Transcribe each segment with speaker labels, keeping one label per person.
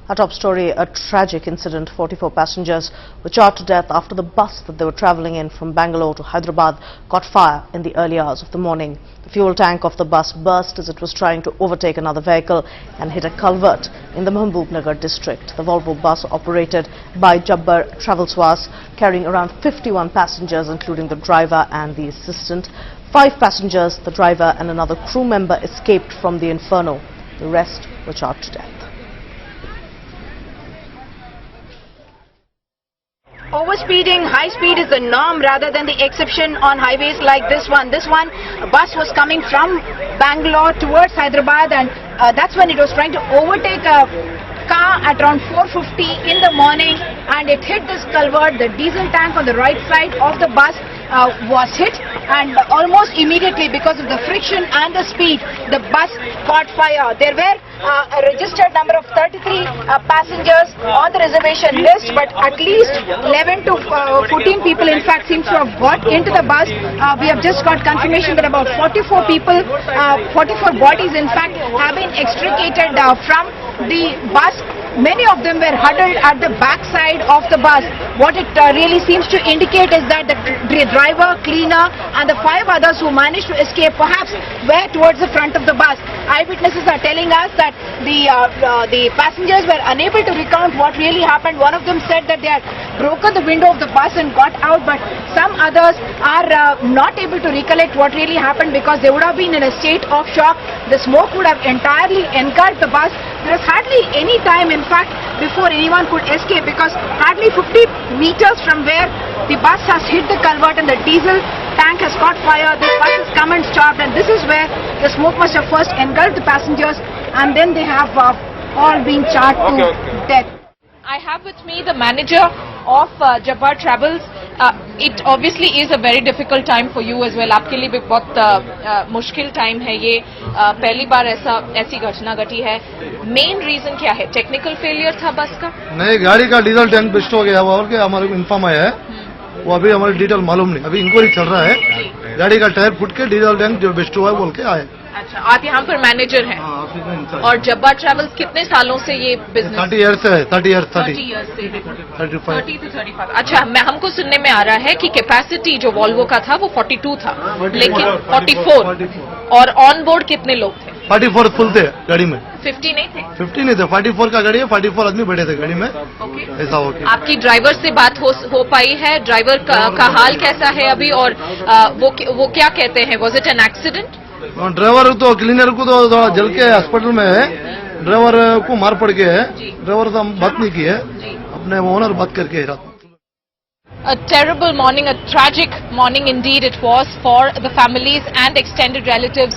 Speaker 1: Our top story, a tragic incident. 44 passengers were charred to death after the bus that they were travelling in from Bangalore to Hyderabad caught fire in the early hours of the morning. The fuel tank of the bus burst as it was trying to overtake another vehicle and hit a culvert in the Mahbubnagar district. The Volvo bus operated by Jabbar Travelswas, carrying around 51 passengers, including the driver and the assistant. 5 passengers, the driver and another crew member escaped from the inferno. The rest were charred to death.
Speaker 2: Overspeeding, high speed is the norm rather than the exception on highways like this one. A bus was coming from Bangalore towards Hyderabad, and that's when it was trying to overtake a car at around 4:50 in the morning, and it hit this culvert. The diesel tank on the right side of the bus was hit, and almost immediately, because of the friction and the speed, the bus caught fire. There were a registered number of 33 passengers on the reservation list, but at least 11 to 14 people in fact seem to have got into the bus. We have just got confirmation that about 44 people, 44 bodies in fact have been extricated from the bus. Many of them were huddled at the back side of the bus. What it really seems to indicate is that the driver, cleaner and the 5 others who managed to escape perhaps were towards the front of the bus. Eyewitnesses are telling us that the passengers were unable to recount what really happened. One of them said that they had broken the window of the bus and got out, but some others are not able to recollect what really happened because they would have been in a state of shock. The smoke would have entirely engulfed the bus. There was hardly any time, in fact, before anyone could escape, because hardly 50 meters from where the bus has hit the culvert and the diesel tank has caught fire, the bus has come and stopped, and this is where the smoke must have first engulfed the passengers, and then they have all been charred to death.
Speaker 3: I have with me the manager of Jabbar Travels. It obviously is a very difficult time for you as well. आपके लिए भी बहुत मुश्किल time है ये. पहली बार ऐसी घटना घटी है. मेन रीजन क्या है? टेक्निकल फेलियर था बस का? नहीं, गाड़ी का डीजल टैंक बेस्ट हो गया है और क्या हमारे इन्फॉर्म आया है. वो अभी हमारी डिटेल मालूम नहीं. अभी इंक्वायरी चल रहा है. गाड़ी का टायर फुट के डीजल टैंक जो बेस्ट हुआ है बोल के आए. अच्छा, आप यहाँ पर मैनेजर हैं. और जब्बार ट्रैवल्स कितने सालों से ये बिजनेस? 30 ईयर से है. 30 ईयर से 30 to 35. अच्छा, हमको सुनने में आ रहा है कि कैपेसिटी जो वॉल्वो का था वो 42 था, लेकिन 44. और ऑन बोर्ड कितने लोग थे? 44 फुल थे गाड़ी में. 50 नहीं थे? 50 नहीं थे. 44 का गाड़ी है. 44 आदमी बैठे थे गाड़ी में. ऐसा हो गया. आपकी ड्राइवर से बात हो पाई है? ड्राइवर का हाल कैसा है अभी, और वो क्या कहते हैं? Was it an accident? Driver तो क्लीनर को तो जल के हॉस्पिटल में है. ड्राइवर को मार पड़ गया है. ड्राइवर से हम बात नहीं की है, अपने ओनर बात करके. A terrible morning, a tragic morning indeed it was for the families and extended relatives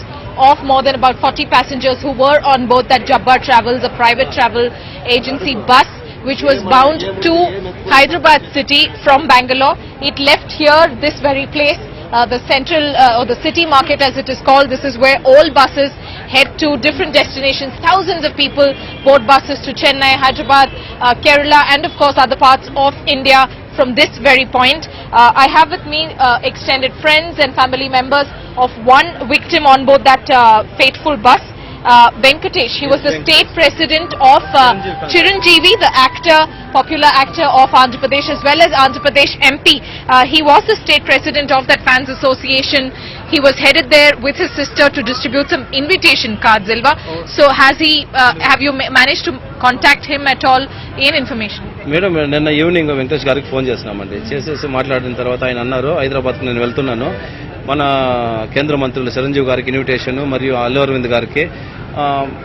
Speaker 3: of more than about 40 passengers who were on board that Jabbar Travels, a private travel agency bus which was bound to Hyderabad city from Bangalore. It left here, this very place, the central or the city market as it is called. This is where all buses head to different destinations. Thousands of people board buses to Chennai, Hyderabad, Kerala and of course other parts of India from this very point. I have with me extended friends and family members of one victim on board that fateful bus. Venkatesh, he was the state president of Chiranjeevi, the actor, popular actor of Andhra Pradesh as well as Andhra Pradesh MP. He was the state president of that fans association. He was headed there with his sister to distribute some invitation cards, Ilva. So have you managed to contact him at all in information? Madam, నిన్న evening Venkatesh గారికి phone చేసినామండి. చేసేసి మాట్లాడిన తర్వాత ఆయన అన్నారు, హైదరాబాద్కు నేను వెళ్తున్నాను, మన కేంద్ర మంత్రులు చిరంజీవి గారికి ఇన్విటేషన్ మరియు అల్లు అరవింద్ గారికి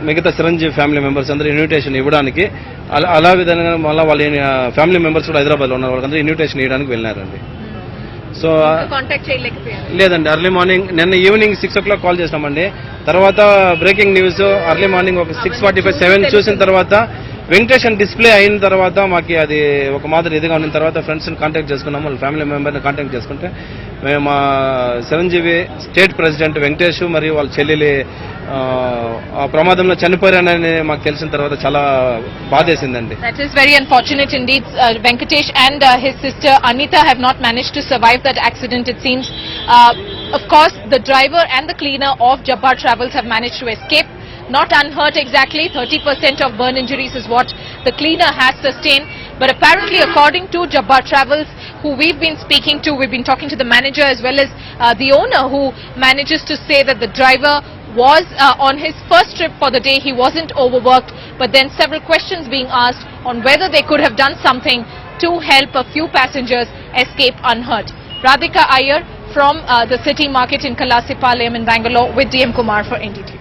Speaker 3: మిగతా చిరంజీవి ఫ్యామిలీ మెంబర్స్ అందరూ ఇన్విటేషన్ ఇవ్వడానికి, అలా విధంగా మళ్ళీ వాళ్ళ ఫ్యామిలీ మెంబర్స్ కూడా హైదరాబాద్లో ఉన్న వాళ్ళందరూ ఇన్విటేషన్ ఇవ్వడానికి వెళ్ళినారండి. సో లేదండి, ఎర్లీ మార్నింగ్ నిన్న ఈవినింగ్ 6 o'clock కాల్ చేసినామండి. తర్వాత బ్రేకింగ్ న్యూస్ ఎర్లీ మార్నింగ్ ఒక 6:45, 7 చూసిన తర్వాత వెంకటేషన్ డిస్ప్లే అయిన తర్వాత మాకు అది ఒక మాదిరి ఇదిగా ఉన్న తర్వాత ఫ్రెండ్స్ని కాంటాక్ట్ చేసుకున్నాము. వాళ్ళ ఫ్యామిలీ మెంబర్ని కాంటాక్ట్ చేసుకుంటే మేము మా చిరంజీవి స్టేట్ ప్రెసిడెంట్ వెంకటేష్ మరియు వాళ్ళ చెల్లెలి ఆ ప్రమాదంలో చనిపోయారని మాకు తెలిసిన తర్వాత చాలా బాధేసిందండి. That is very unfortunate indeed. Venkatesh and his sister Anita have not managed to survive that accident, it seems. Of course, the driver and the cleaner of Jabbar Travels have managed to escape. not unhurt exactly. 30% of burn injuries is what the cleaner has sustained. But apparently, according to Jabbar Travels, who we've been speaking to, we've been talking to the manager as well as the owner, who manages to say that the driver was on his first trip for the day. He wasn't overworked, but then several questions being asked on whether they could have done something to help a few passengers escape unhurt. Radhika Iyer from the City Market in Kalasipalayam in Bangalore with DM Kumar for NDTV.